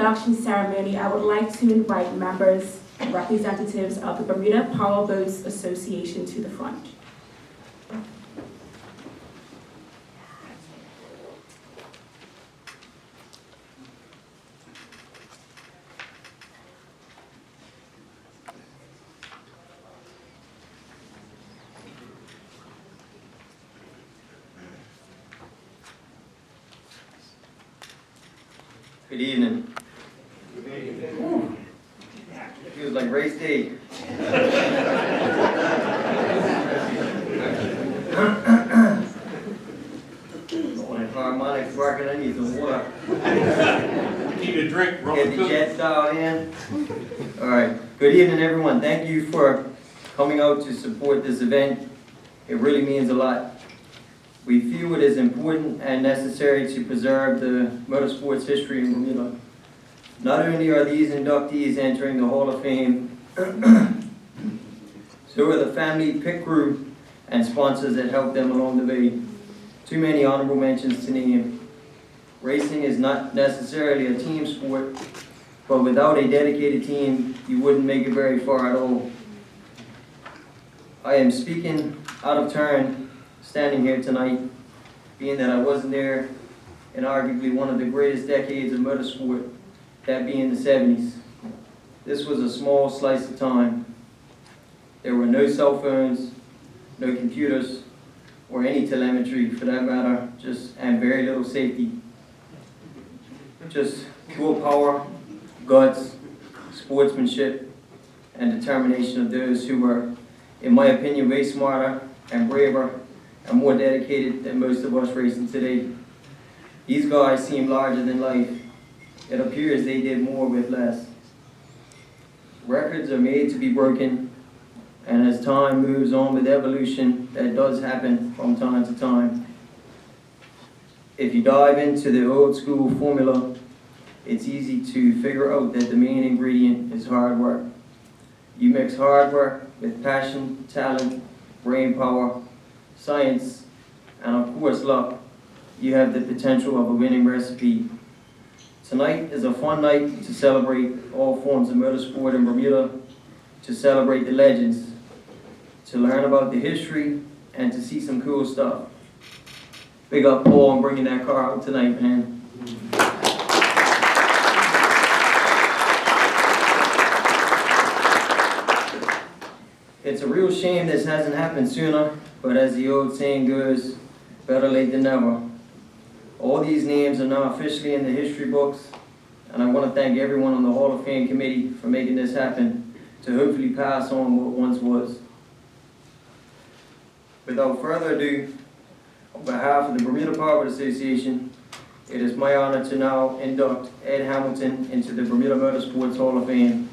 induction ceremony, I would like to invite members and representatives of the Bermuda Power Boats Association to the front. Good evening. Whew. Feels like race day. My harmonic's working, I need some water. Need a drink, bro. Get the jet dialed in. All right. Good evening, everyone. Thank you for coming out to support this event. It really means a lot. We feel it is important and necessary to preserve the motorsports history in Bermuda. Not only are these inductees entering the Hall of Fame, so are the family, pit crew, and sponsors that helped them along the way. Too many honorable mentions to name. Racing is not necessarily a team sport, but without a dedicated team, you wouldn't make it very far at all. I am speaking out of turn, standing here tonight, being that I wasn't there in arguably one of the greatest decades of motorsport, that being the 70s. This was a small slice of time. There were no cell phones, no computers, or any telemetry for that matter, and very little safety. Just pure power, guts, sportsmanship, and determination of those who were, in my opinion, way smarter and braver and more dedicated than most of us racing today. These guys seem larger than life. It appears they did more with less. Records are made to be broken, and as time moves on with evolution, that does happen from time to time. If you dive into the old school formula, it's easy to figure out that the main ingredient is hard work. You mix hard work with passion, talent, brain power, science, and of course luck, you have the potential of a winning recipe. Tonight is a fun night to celebrate all forms of motorsport in Bermuda, to celebrate the legends, to learn about the history, and to see some cool stuff. Big up Paul on bringing that car out tonight, man. It's a real shame this hasn't happened sooner, but as the old saying goes, better late than never. All these names are now officially in the history books, and I want to thank everyone on the Hall of Fame committee for making this happen, to hopefully pass on what once was. Without further ado, on behalf of the Bermuda Power Boat Association, it is my honor to now induct Ed Hamilton into the Bermuda Motorsports Hall of Fame.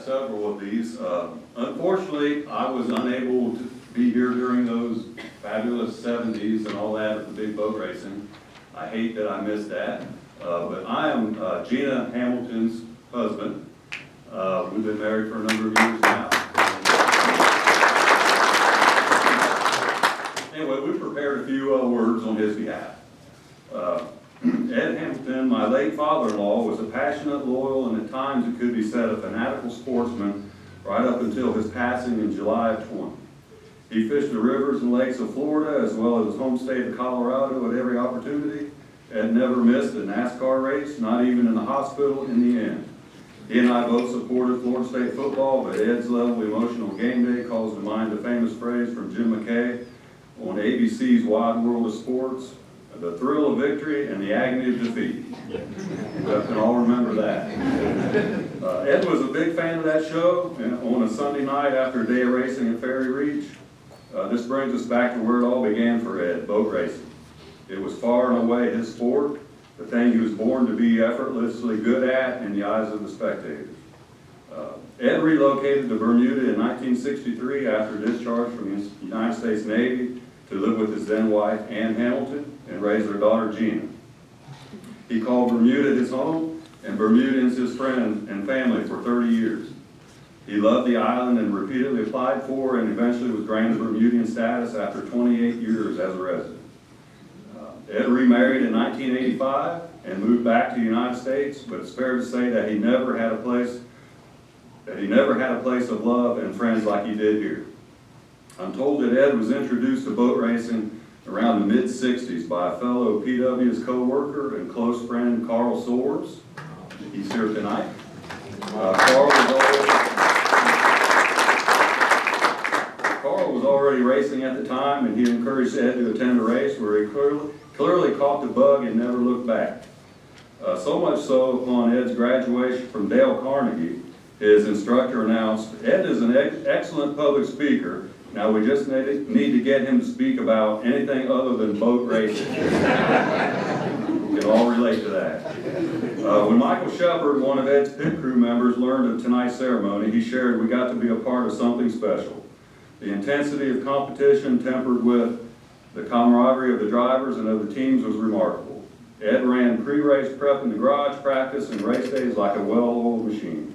Several of these. Unfortunately, I was unable to be here during those fabulous 70s and all that at the big boat racing. I hate that I missed that. But I am Gina Hamilton's husband. We've been married for a number of years now. Anyway, we prepared a few words on his behalf. Ed Hamilton, my late father-in-law, was a passionate, loyal, and at times it could be said a fanatical sportsman right up until his passing in July of 20. He fished the rivers and lakes of Florida as well as his home state of Colorado at every opportunity. Ed never missed a NASCAR race, not even in the hospital in the end. He and I both supported Florida State football, but Ed's level emotional game day calls to mind the famous phrase from Jim McKay on ABC's Wide World of Sports: the thrill of victory and the agony of defeat. We can all remember that. Ed was a big fan of that show, and on a Sunday night after a day of racing at Ferry Reach. This brings us back to where it all began for Ed, boat racing. It was far and away his sport, the thing he was born to be effortlessly good at in the eyes of the spectators. Ed relocated to Bermuda in 1963 after discharge from the United States Navy to live with his then wife, Ann Hamilton, and raise their daughter, Gina. He called Bermuda his home and Bermudans his friend and family for 30 years. He loved the island and repeatedly applied for and eventually was granted Bermudian status after 28 years as a resident. Ed remarried in 1985 and moved back to the United States, but it's fair to say that he never had a place of love and friends like he did here. I'm told that Ed was introduced to boat racing around the mid-60s by a fellow PW's co-worker and close friend, Carl Soares. He's here tonight. Carl was already racing at the time, and he encouraged Ed to attend a race where he clearly caught the bug and never looked back. So much so, upon Ed's graduation from Dale Carnegie, his instructor announced, "Ed is an excellent public speaker. Now we just need to get him to speak about anything other than boat racing." We can all relate to that. When Michael Shepard, one of Ed's pit crew members, learned of tonight's ceremony, he shared, "We got to be a part of something special. The intensity of competition tempered with the camaraderie of the drivers and of the teams was remarkable. Ed ran pre-race prep in the garage, practice, and race days like a well-oiled machine.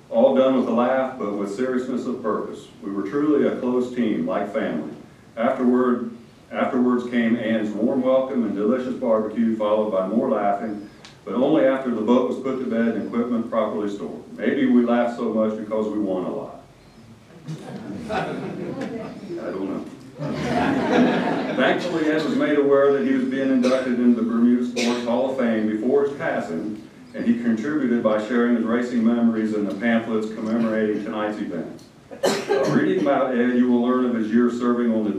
All done with a laugh, but with seriousness of purpose. We were truly a close team, like family." Afterwards came Ann's warm welcome and delicious barbecue, followed by more laughing, but only after the boat was put to bed and equipment properly stored. Maybe we laughed so much because we won a lot. I don't know. Thankfully, Ed was made aware that he was being inducted into the Bermuda Sports Hall of Fame before his passing, and he contributed by sharing his racing memories in the pamphlets commemorating tonight's event. Reading about Ed, you will learn of his years serving on the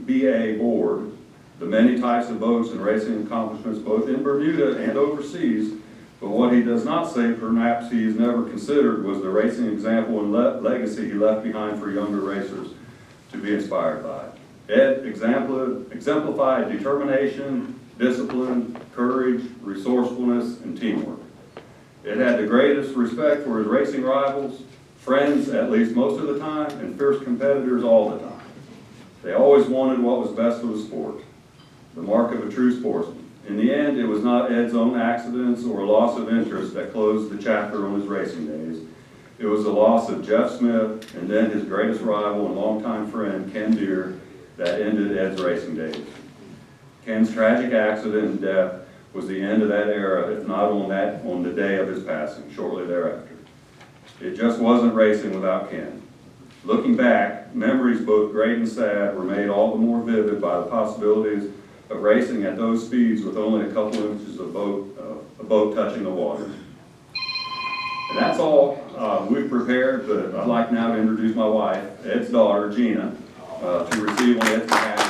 BA board, the many types of boats and racing accomplishments both in Bermuda and overseas, but what he does not say, perhaps he has never considered, was the racing example and legacy he left behind for younger racers to be inspired by. Ed exemplified determination, discipline, courage, resourcefulness, and teamwork. Ed had the greatest respect for his racing rivals, friends at least most of the time, and fierce competitors all the time. They always wanted what was best for the sport, the mark of a true sportsman. In the end, it was not Ed's own accidents or loss of interest that closed the chapter on his racing days. It was the loss of Jeff Smith and then his greatest rival and longtime friend, Ken Deere, that ended Ed's racing days. Ken's tragic accident and death was the end of that era, if not on the day of his passing, shortly thereafter. It just wasn't racing without Ken. Looking back, memories both great and sad were made all the more vivid by the possibilities of racing at those speeds with only a couple inches of a boat touching the water. And that's all we've prepared, but I'd like now to introduce my wife, Ed's daughter, Gina, to receive on Ed's behalf.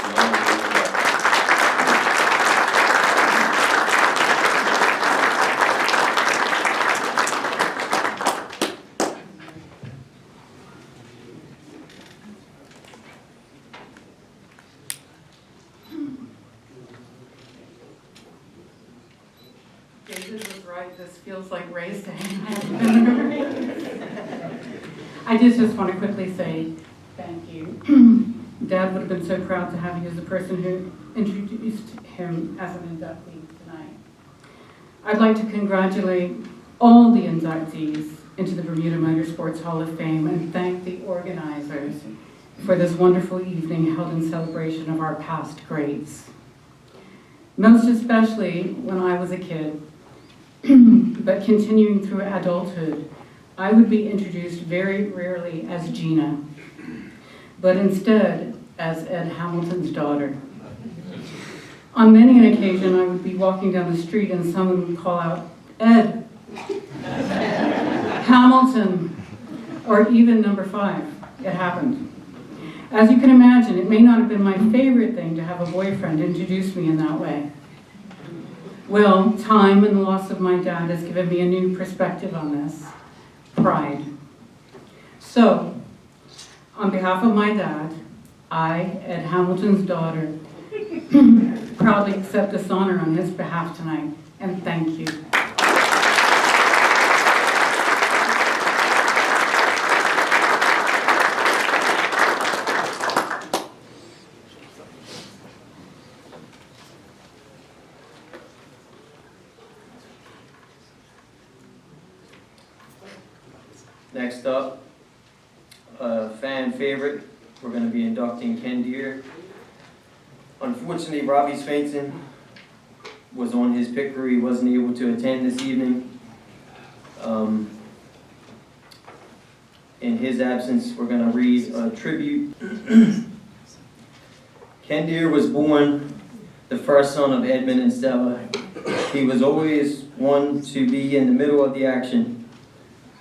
David was right, this feels like racing. I just want to quickly say thank you. Dad would have been so proud to have you as the person who introduced him as an inductee tonight. I'd like to congratulate all the inductees into the Bermuda Motorsports Hall of Fame and thank the organizers for this wonderful evening held in celebration of our past greats. Most especially when I was a kid, but continuing through adulthood, I would be introduced very rarely as Gina, but instead as Ed Hamilton's daughter. On many an occasion, I would be walking down the street and someone would call out, "Ed, Hamilton," or even number 5. It happened. As you can imagine, it may not have been my favorite thing to have a boyfriend introduce me in that way. Well, time and the loss of my dad has given me a new perspective on this. Pride. So, on behalf of my dad, I, Ed Hamilton's daughter, proudly accept this honor on his behalf tonight, and thank you. Next up, a fan favorite, we're going to be inducting Ken Deere. Unfortunately, Robbie Swainson was on his pick crew. He wasn't able to attend this evening. In his absence, we're going to read a tribute. Ken Deere was born the first son of Edmund and Stella. He was always one to be in the middle of the action.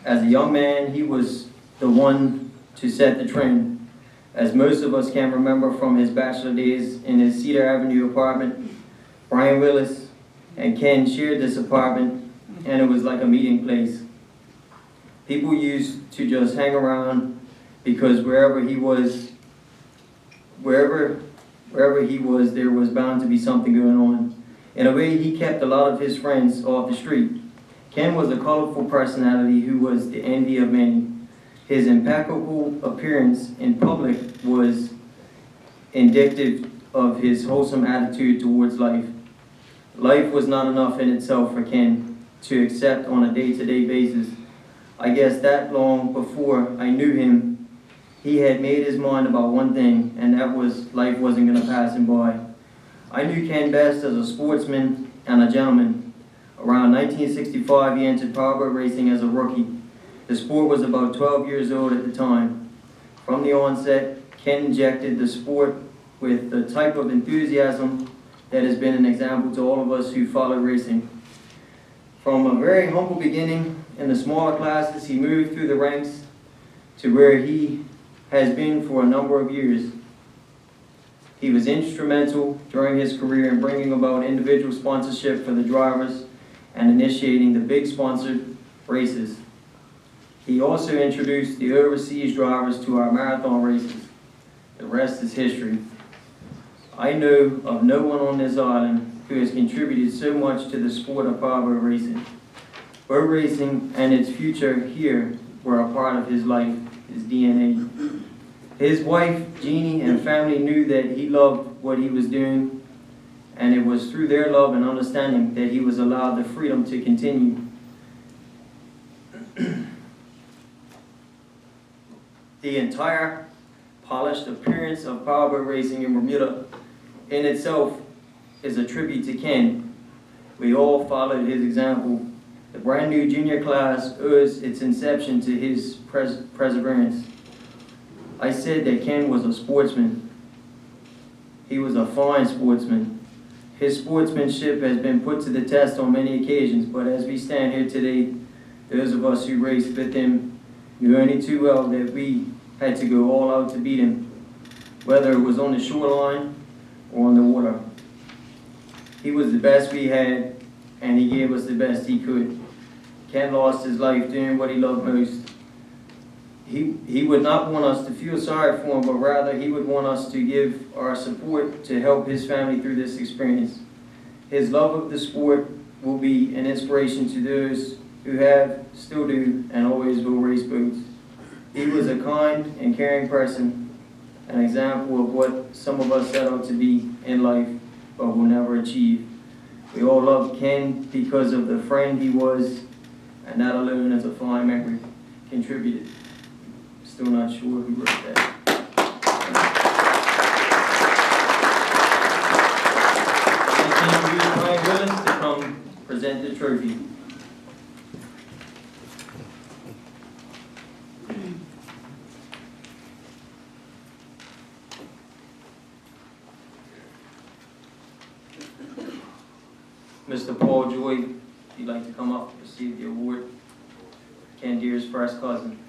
As a young man, he was the one to set the trend. As most of us can remember from his bachelor days in his Cedar Avenue apartment, Brian Willis and Ken shared this apartment, and it was like a meeting place. People used to just hang around because wherever he was, there was bound to be something going on. In a way, he kept a lot of his friends off the street. Ken was a colorful personality who was the envy of many. His impeccable appearance in public was indicative of his wholesome attitude towards life. Life was not enough in itself for Ken to accept on a day-to-day basis. I guess that long before I knew him, he had made his mind about one thing, and that was life wasn't going to pass him by. I knew Ken best as a sportsman and a gentleman. Around 1965, he entered powerboat racing as a rookie. The sport was about 12 years old at the time. From the onset, Ken injected the sport with the type of enthusiasm that has been an example to all of us who follow racing. From a very humble beginning in the smaller classes, he moved through the ranks to where he has been for a number of years. He was instrumental during his career in bringing about individual sponsorship for the drivers and initiating the big sponsored races. He also introduced the overseas drivers to our marathon races. The rest is history. I know of no one on this island who has contributed so much to the sport of powerboat racing. Boat racing and its future here were a part of his life, his DNA. His wife, Jeannie, and family knew that he loved what he was doing, and it was through their love and understanding that he was allowed the freedom to continue. The entire polished appearance of powerboat racing in Bermuda in itself is a tribute to Ken. We all followed his example. The brand new junior class owes its inception to his perseverance. I said that Ken was a sportsman. He was a fine sportsman. His sportsmanship has been put to the test on many occasions, but as we stand here today, those of us who raced with him knew only too well that we had to go all out to beat him, whether it was on the shoreline or on the water. He was the best we had, and he gave us the best he could. Ken lost his life doing what he loved most. He would not want us to feel sorry for him, but rather he would want us to give our support to help his family through this experience. His love of the sport will be an inspiration to those who have, still do, and always will race boats. He was a kind and caring person, an example of what some of us set out to be in life, but will never achieve. We all loved Ken because of the friend he was, and that alone as a fine memory contributed. Still not sure who wrote that. I introduce Brian Willis to come present the trophy. Mr. Paul Joy, if you'd like to come up and receive the award. Ken Deere's first cousin.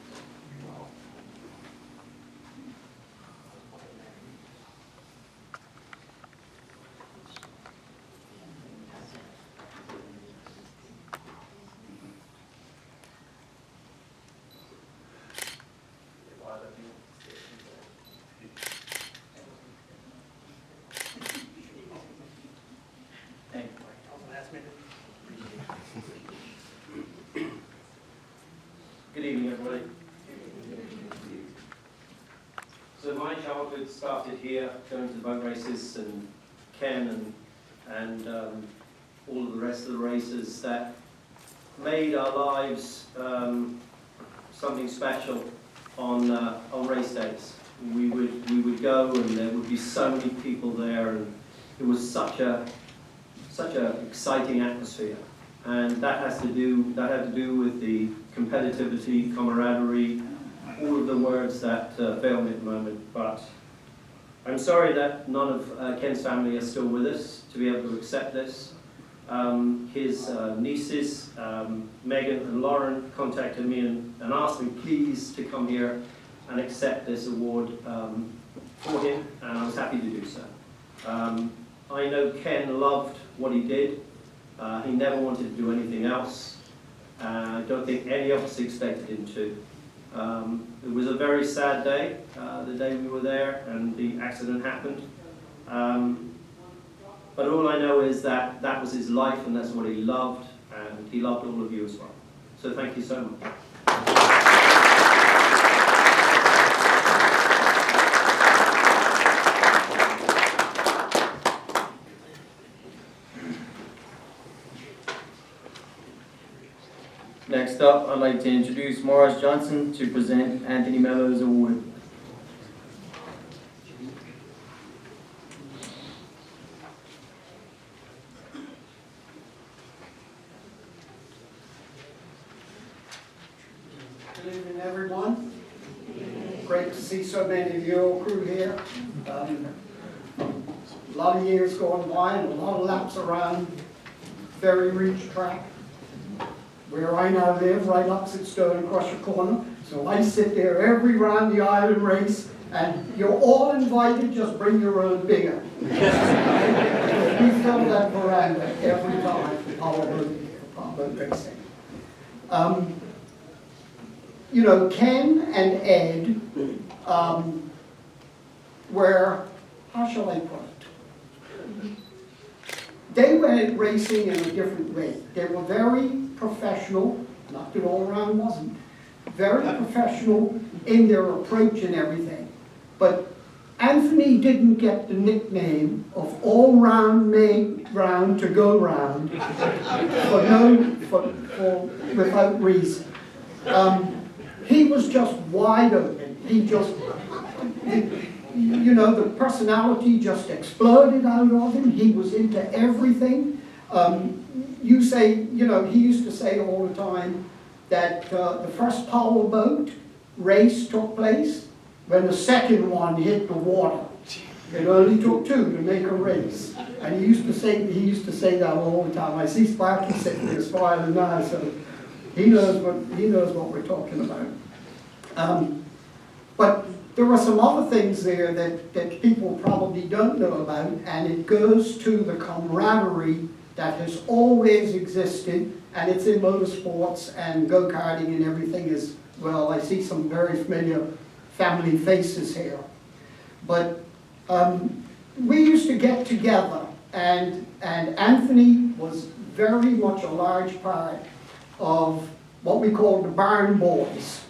Good evening, everybody. So my childhood started here, going to boat races, and Ken and all of the rest of the races that made our lives something special on race days. We would go, and there would be so many people there, and it was such a exciting atmosphere. And that had to do with the competitivity, camaraderie, all of the words that fail me at the moment. But I'm sorry that none of Ken's family are still with us to be able to accept this. His nieces, Megan and Lauren, contacted me and asked me please to come here and accept this award for him, and I was happy to do so. I know Ken loved what he did. He never wanted to do anything else. I don't think any of us expected him to. It was a very sad day, the day we were there and the accident happened. But all I know is that that was his life, and that's what he loved, and he loved all of you as well. So thank you so much. Next up, I'd like to introduce Morris Johnson to present Anthony Mello's award. Good evening, everyone. Great to see so many of your crew here. A lot of years going by and a lot of laps around Ferry Reach track, where I now live, right opposite Stone Crusher Corner. So I sit there every round the island race, and you're all invited, just bring your own beer. We fill that veranda every time for powerboat racing. You know, Ken and Ed were, how shall I put it? They went racing in a different way. They were very professional, not that all around wasn't, very professional in their approach and everything. But Anthony didn't get the nickname of all round made round to go round without reason. He was just wide open. He just, you know, the personality just exploded out of him. He was into everything. You say, you know, he used to say all the time that the first powerboat race took place when the second one hit the water. It only took two to make a race. And he used to say that all the time. I see Sparky sitting there smiling now, so he knows what we're talking about. But there are some other things there that people probably don't know about, and it goes to the camaraderie that has always existed, and it's in motorsports and go-karting and everything as well. I see some very familiar family faces here. But we used to get together, and Anthony was very much a large part of what we called the Barn Boys,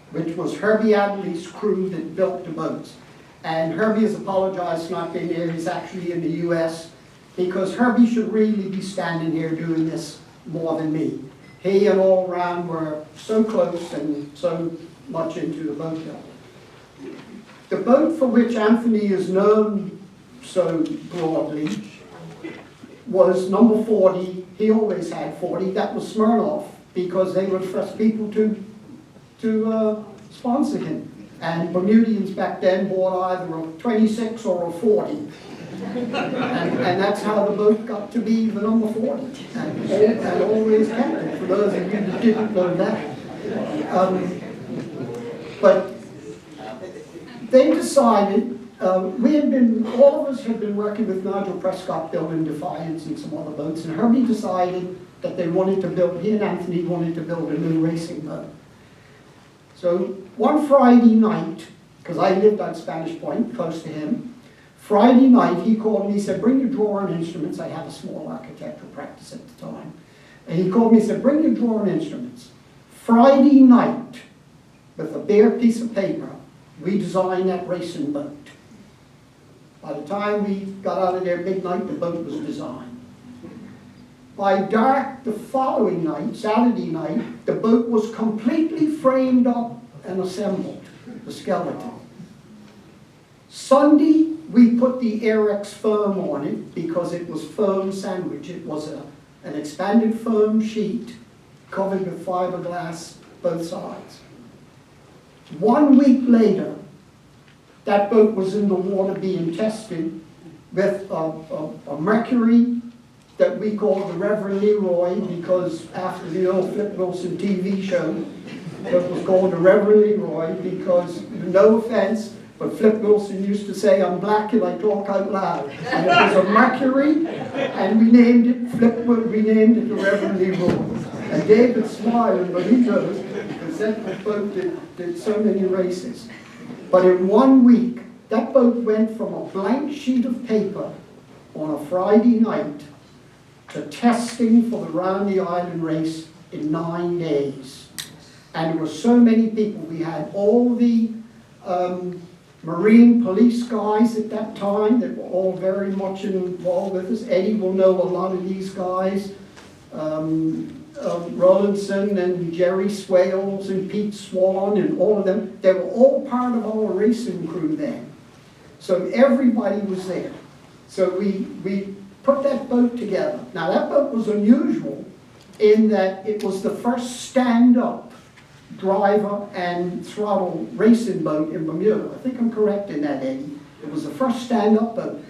which was Herbie Adley's crew that built the boats. And Herbie has apologized for not being here. He's actually in the US, because Herbie should really be standing here doing this more than me. He and all round were so close and so much into the boat building. The boat for which Anthony is known so broadly was number 40. He always had 40. That was Smirnoff, because they were the first people to sponsor him. And Bermudians back then bought either a 26 or a 40. And that's how the boat got to be the number 40. And always kept it, for those of you that didn't know that. But they decided, all of us had been working with Nigel Prescott building Defiance and some other boats, and Herbie decided that he and Anthony wanted to build a new racing boat. So one Friday night, because I lived at Spanish Point, close to him, Friday night he called me, he said, bring your drawer and instruments. I had a small architectural practice at the time. And he called me, he said, bring your drawer and instruments. Friday night, with a bare piece of paper, we designed that racing boat. By the time we got out of there midnight, the boat was designed. By dark the following night, Saturday night, the boat was completely framed up and assembled, the skeleton. Sunday, we put the Airex foam on it because it was foam sandwich. It was an expanded foam sheet covered with fiberglass both sides. 1 week later, that boat was in the water being tested with a mercury that we called the Reverend Leroy, because after the old Flip Wilson TV show, it was called the Reverend Leroy because, no offense, but Flip Wilson used to say, I'm black and I talk out loud. And it was a mercury, and we named it the Reverend Leroy. And David smiled, but he knows, because that boat did so many races. But in 1 week, that boat went from a blank sheet of paper on a Friday night to testing for the Round the Island race in 9 days. And there were so many people. We had all the Marine police guys at that time that were all very much involved with us. Eddie will know a lot of these guys. Rollinson and Jerry Swales and Pete Swan and all of them. They were all part of our racing crew then. So everybody was there. So we put that boat together. Now that boat was unusual in that it was the first stand-up driver and throttle racing boat in Bermuda. I think I'm correct in that, Eddie. It was the first stand-up boat.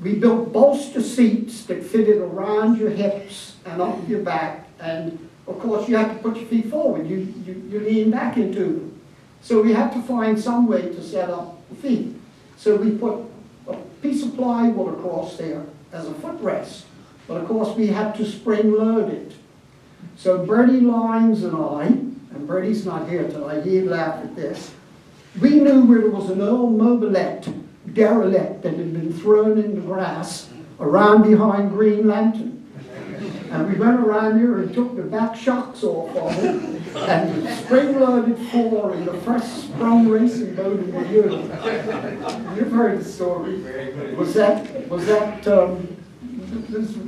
We built bolster seats that fitted around your hips and up your back, and of course you had to put your feet forward. You lean back into them. So we had to find some way to set up the feet. So we put a piece of plywood across there as a footrest. But of course we had to spring load it. So Bertie Lyons and I, and Bertie's not here tonight, he'd laugh at this, we knew where there was an old mobilette, derelict, that had been thrown in the grass around behind Green Lantern. And we went around here and took the back shocks off of it and spring-loaded 4 in the first sprung racing boat in Bermuda. You've heard the story. Was that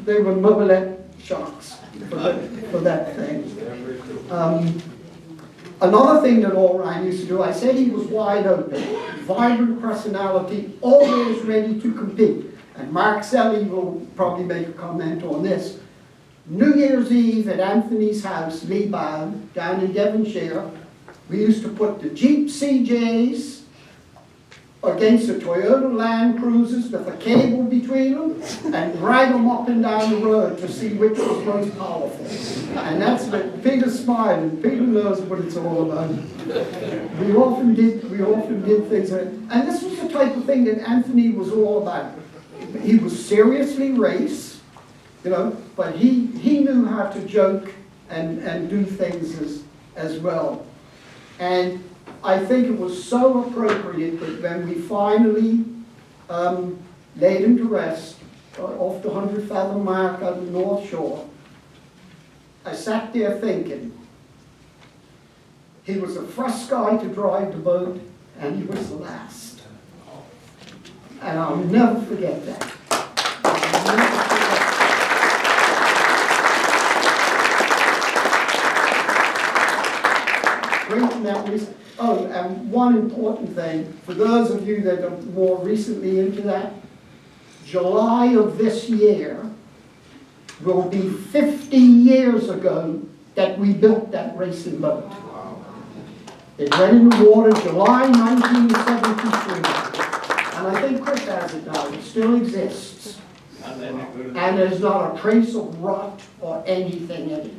they were mobilette shocks for that thing. Another thing that All Ryan used to do, I said he was wide open, vibrant personality, always ready to compete. And Mark Selly will probably make a comment on this. New Year's Eve at Anthony's house, Leebown, down in Devonshire, we used to put the Jeep CJs against the Toyota Land Cruisers with a cable between them and drag them up and down the road to see which was most powerful. And that's what Peter's smiling. Peter knows what it's all about. We often did things like that. And this was the type of thing that Anthony was all about. He was seriously race, you know, but he knew how to joke and do things as well. And I think it was so appropriate that when we finally laid him to rest off the 100-fathom mark on the North Shore, I sat there thinking, he was the first guy to drive the boat, and he was the last. And I'll never forget that. Great memories. Oh, and one important thing, for those of you that are more recently into that, July of this year will be 50 years ago that we built that racing boat. It went in the water July 1973. And I think Chris has it now. It still exists. And there's not a trace of rot or anything in it.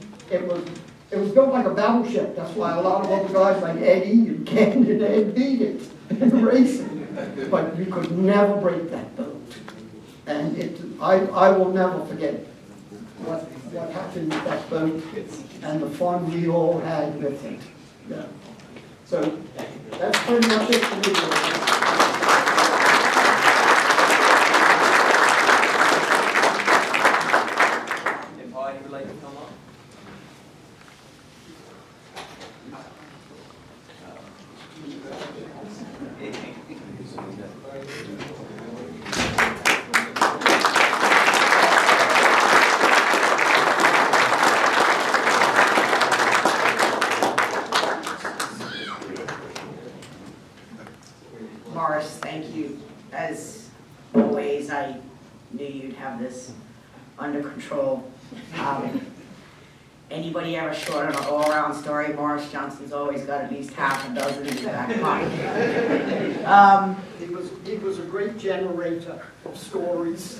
It was built like a battleship. That's why a lot of other guys like Eddie and Ken and Ed beat it in racing. But you could never break that boat. And I will never forget what happened with that boat and the fun we all had with it. Yeah. So that's pretty much it for me. have this under control. Anybody ever short on an all-around story, Morris Johnson's always got at least half a dozen in his back pocket. He was a great generator of stories.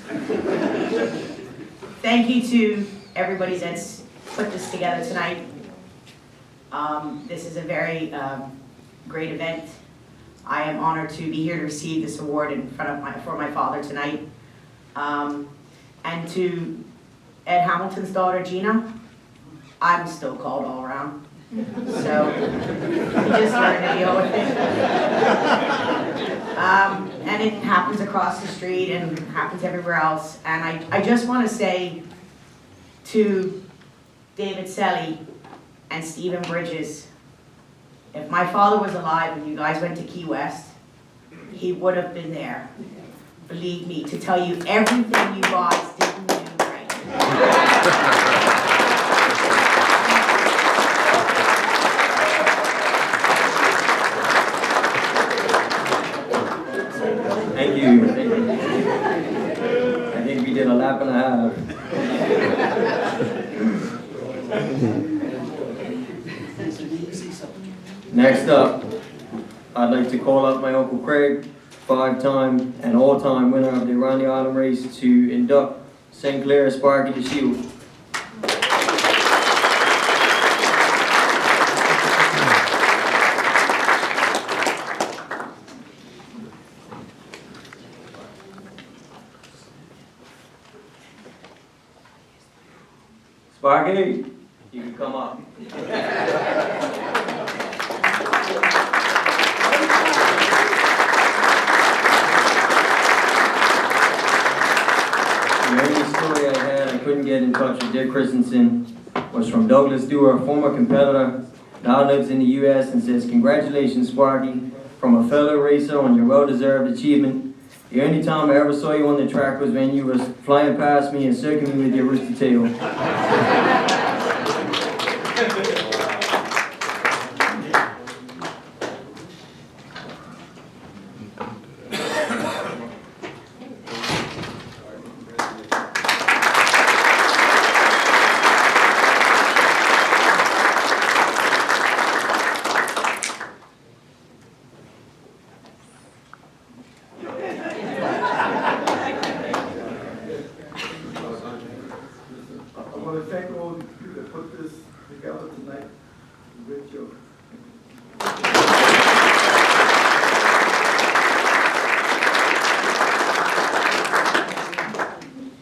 Thank you to everybody that's put this together tonight. This is a very great event. I am honored to be here to receive this award in front of for my father tonight. And to Ed Hamilton's daughter, Gina, I'm still called all around. So, we just learned to deal with it. And it happens across the street and happens everywhere else. And I just want to say to David Selly and Stephen Bridges, if my father was alive and you guys went to Key West, he would have been there, believe me, to tell you everything you guys didn't do right. Thank you. I think we did a lap and a half. Next up, I'd like to call up my Uncle Craig, 5-time and all-time winner of the Around the Island race, to induct St. Clair Sparky the Shield. Sparky, you can come up. The only story I had, I couldn't get in touch with Dick Christensen, was from Douglas Dewar, a former competitor, now lives in the U.S. and says, "Congratulations, Sparky, from a fellow racer on your well-deserved achievement. The only time I ever saw you on the track was when you was flying past me and circling me with your rooster tail." I want to thank all of you that put this together tonight. Great job.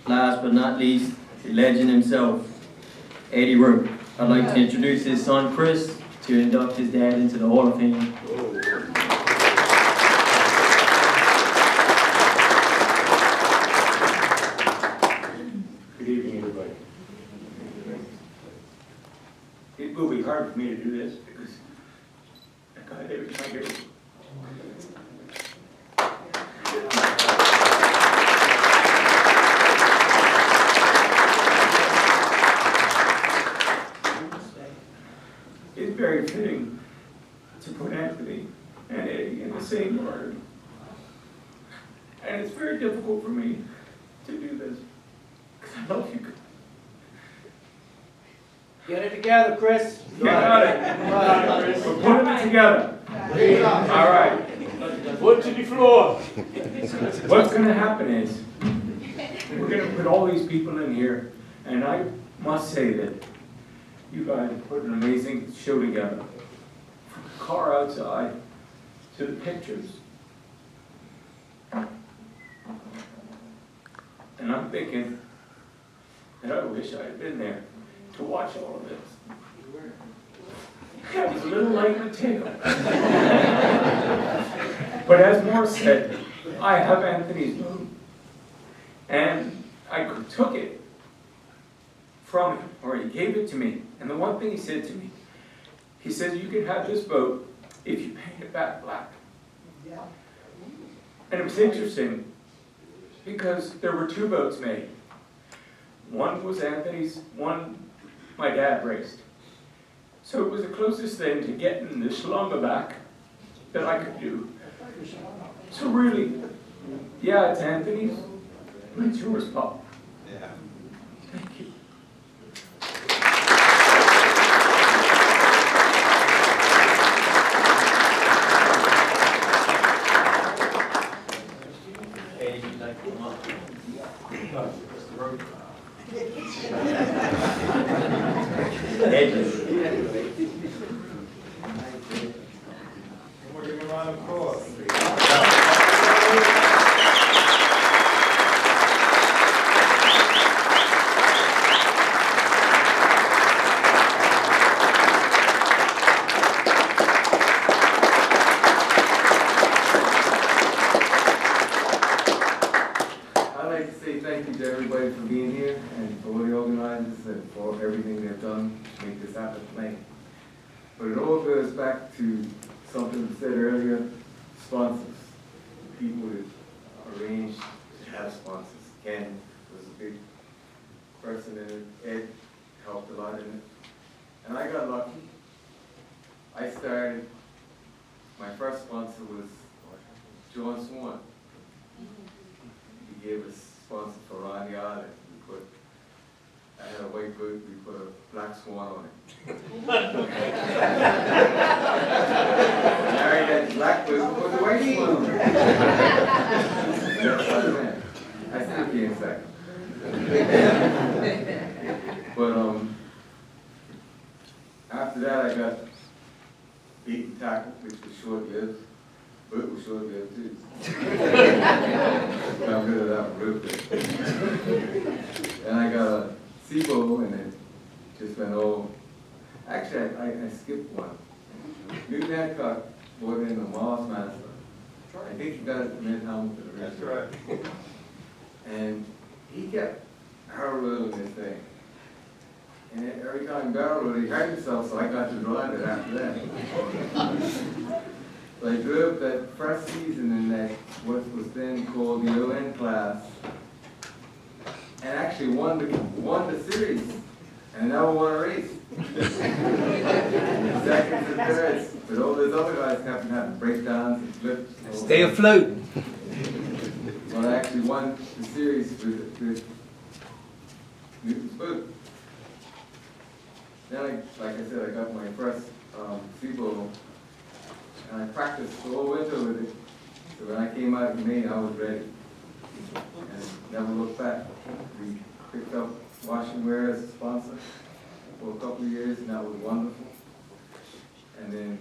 Last but not least, the legend himself, Eddie Rowe. I'd like to introduce his son, Chris, to induct his dad into the Hall of Fame. Good evening, everybody. It will be hard for me to do this because that guy there is my hero. It's very fitting to put Anthony and Eddie in the same order. And it's very difficult for me to do this because I love you guys. Get it together, Chris. Got it. We're putting it together. All right. Foot to the floor. What's going to happen is we're going to put all these people in here, and I must say that you guys put an amazing show together. From the car outside to the pictures. And I'm thinking that I wish I had been there to watch all of this. I was a little light in the tail. But as Morris said, I have Anthony's boat. And I took it from him, or he gave it to me. And the one thing he said to me, he says, "You can have this boat if you paint it back black." And it was interesting because there were 2 boats made. One was Anthony's, one my dad raced. So it was the closest thing to getting the Schlumberback that I could do. So really, yeah, it's Anthony's, but it's yours, Pop. Thank you. I'd like to say thank you to everybody for being here and for all the organizers and for everything they've done to make this happen tonight. But it all goes back to something said earlier, sponsors. People that arranged to have sponsors. Ken was a big person in it. Ed helped a lot in it. And I got lucky. I started, my first sponsor was John Swan. He gave us sponsor for Ron Yard. I had a white bird, we put a black swan on it. Married that black bird, we put the white swan on it. That's how I went. I still came second. But after that I got bait and tackle, which was short-lived. Bert was short-lived too. Got rid of that one real quick. And I got a SIBO and it just went all. Actually, I skipped one. Newton Hancock bought in the Mars Master. I think he got it from Ed Hamilton. That's right. And he kept barrel rolling this thing. And every time he barrel rolled, he hurt himself, so I got to drive it after that. So I drove that first season in that, what was then called the ON class, and actually won the series, and never won a race. Seconds and thirds, but all those other guys kept having breakdowns and flips. Stay afloat. Well, I actually won the series with Newton's boot. Then, like I said, I got my first SIBO. And I practiced all winter with it. So when I came out in May, I was ready. And never looked back. We picked up Washington Wear as a sponsor for a couple of years, and that was wonderful. And then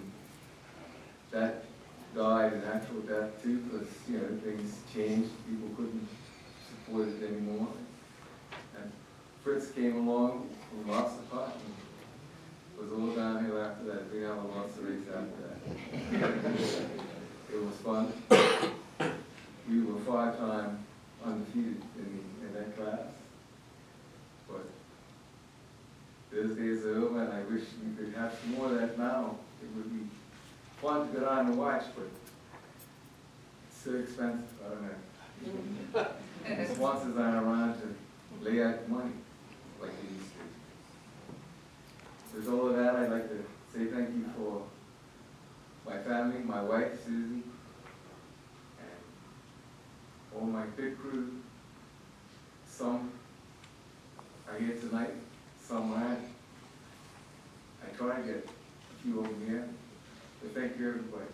that died a natural death too, because things changed. People couldn't support it anymore. And Fritz came along from Rossapot and was all downhill after that. We never lost the race after that. It was fun. We were 5-time undefeated in that class. But those days are over, and I wish we could have some more of that now. It would be fun to go down and watch, but it's so expensive. I don't know. Sponsors aren't around to lay out money like they used to. With all of that, I'd like to say thank you for my family, my wife, Susie, and all my pit crew. Some are here tonight, some aren't. I try to get a few of them here, but thank you everybody.